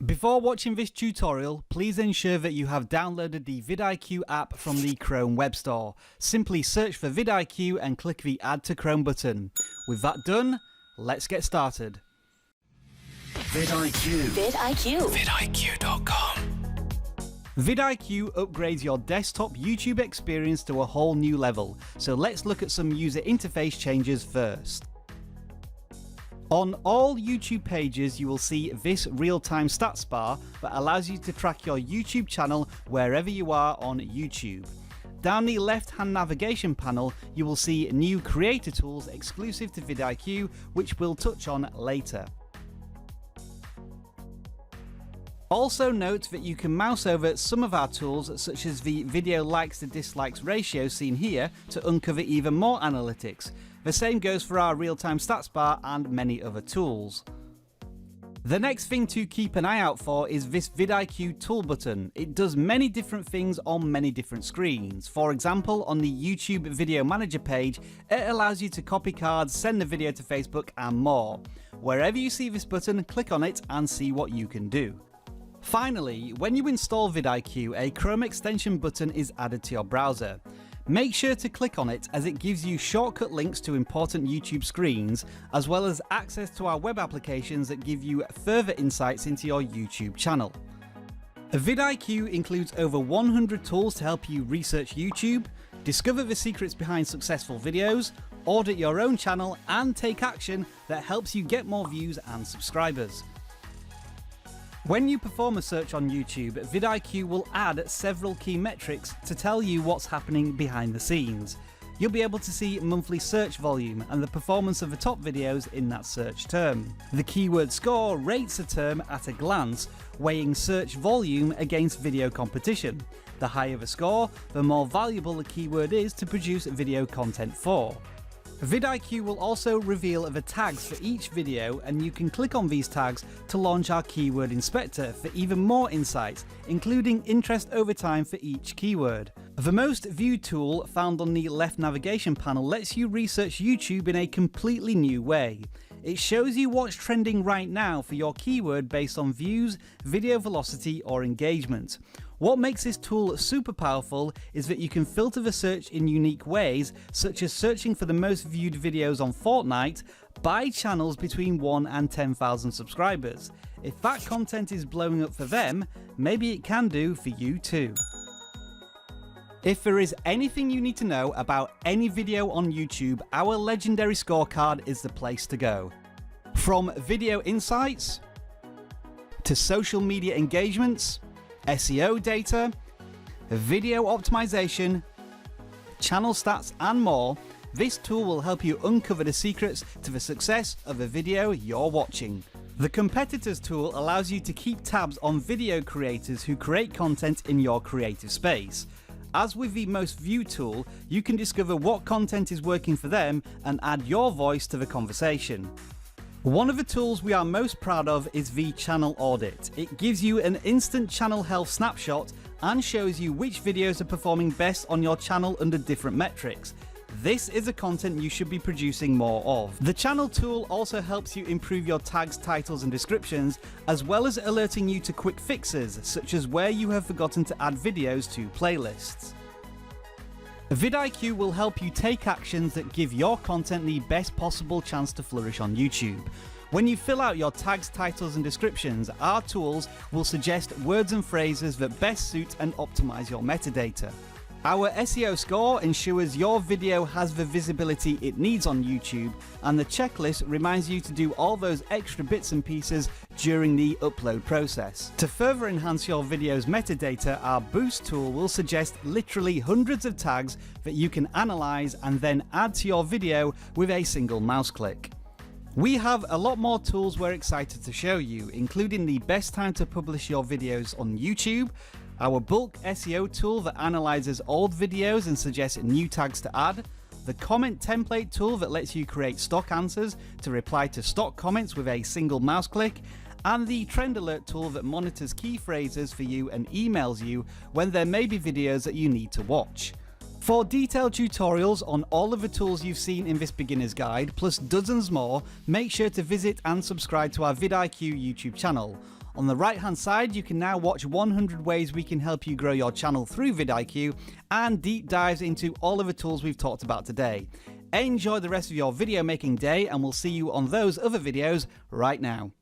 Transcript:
Before watching this tutorial, please ensure that you have downloaded the vidIQ app from the Chrome Web Store. Simply search for vidIQ and click the Add to Chrome button. With that done, let's get started. vidIQ. vidIQ. vidIQ.com. vidIQ upgrades your desktop YouTube experience to a whole new level, so let's look at some user interface changes first. On all YouTube pages, you will see this real-time stats bar that allows you to track your YouTube channel wherever you are on YouTube. Down the left-hand navigation panel, you will see new creator tools exclusive to vidIQ, which we'll touch on later. Also note that you can mouse over some of our tools, such as the video likes to dislikes ratio seen here, to uncover even more analytics. The same goes for our real-time stats bar and many other tools. The next thing to keep an eye out for is this vidIQ tool button. It does many different things on many different screens. For example, on the YouTube Video Manager page, it allows you to copy cards, send the video to Facebook and more. Wherever you see this button, click on it and see what you can do. Finally, when you install vidIQ, a Chrome extension button is added to your browser. Make sure to click on it as it gives you shortcut links to important YouTube screens, as well as access to our web applications that give you further insights into your YouTube channel. vidIQ includes over 100 tools to help you research YouTube, discover the secrets behind successful videos, audit your own channel, and take action that helps you get more views and subscribers. When you perform a search on YouTube, vidIQ will add several key metrics to tell you what's happening behind the scenes. You'll be able to see monthly search volume and the performance of the top videos in that search term. The keyword score rates a term at a glance, weighing search volume against video competition. The higher the score, the more valuable the keyword is to produce video content for. vidIQ will also reveal the tags for each video, and you can click on these tags to launch our keyword inspector for even more insights, including interest over time for each keyword. The most viewed tool found on the left navigation panel lets you research YouTube in a completely new way. It shows you what's trending right now for your keyword based on views, video velocity or engagement. What makes this tool super powerful is that you can filter the search in unique ways, such as searching for the most viewed videos on Fortnite by channels between 1 and 10,000 subscribers. If that content is blowing up for them, maybe it can do for you too. If there is anything you need to know about any video on YouTube, our legendary scorecard is the place to go. From video insights to social media engagements, SEO data, video optimization, channel stats and more, this tool will help you uncover the secrets to the success of the video you're watching. The competitors tool allows you to keep tabs on video creators who create content in your creative space. As with the most viewed tool, you can discover what content is working for them and add your voice to the conversation. One of the tools we are most proud of is the channel audit. It gives you an instant channel health snapshot and shows you which videos are performing best on your channel under different metrics. This is the content you should be producing more of. The channel tool also helps you improve your tags, titles and descriptions, as well as alerting you to quick fixes, such as where you have forgotten to add videos to playlists. vidIQ will help you take actions that give your content the best possible chance to flourish on YouTube. When you fill out your tags, titles and descriptions, our tools will suggest words and phrases that best suit and optimize your metadata. Our SEO score ensures your video has the visibility it needs on YouTube, and the checklist reminds you to do all those extra bits and pieces during the upload process. To further enhance your video's metadata, our Boost tool will suggest literally hundreds of tags that you can analyze and then add to your video with a single mouse click. We have a lot more tools we're excited to show you, including the best time to publish your videos on YouTube, our bulk SEO tool that analyzes old videos and suggests new tags to add, the comment template tool that lets you create stock answers to reply to stock comments with a single mouse click, and the trend alert tool that monitors key phrases for you and emails you when there may be videos that you need to watch. For detailed tutorials on all of the tools you've seen in this beginner's guide, plus dozens more, make sure to visit and subscribe to our vidIQ YouTube channel. On the right hand side, you can now watch 100 ways we can help you grow your channel through vidIQ and deep dives into all of the tools we've talked about today. Enjoy the rest of your video making day, and we'll see you on those other videos right now.